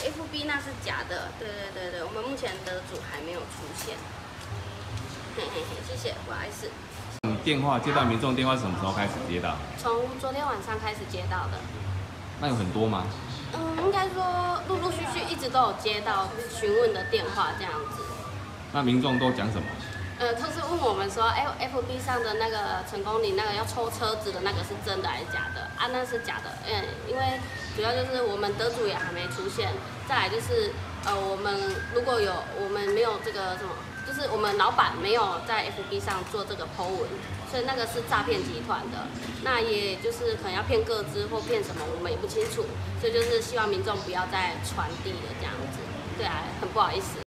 FB 那是假的，对，我们目前得主还没有出现。嘿，谢谢，不好意思。电话接到民众电话是什么时候开始接到？从昨天晚上开始接到的。那有很多吗？应该说陆陆续续一直都有接到询问的电话这样子。那民众都讲什么？都是问我们说，FB 上的那个成功岭那个要抽车子的那个是真的还是假的？啊，那是假的。因为主要就是我们得主也还没出现，再来就是我们如果有我们没有这个什么，就是我们老板没有在 FB 上做这个 po 文，所以那个是诈骗集团的。那也就是可能要骗个资或骗什么，我们也不清楚，所以就是希望民众不要再传递了这样子。对啊，很不好意思。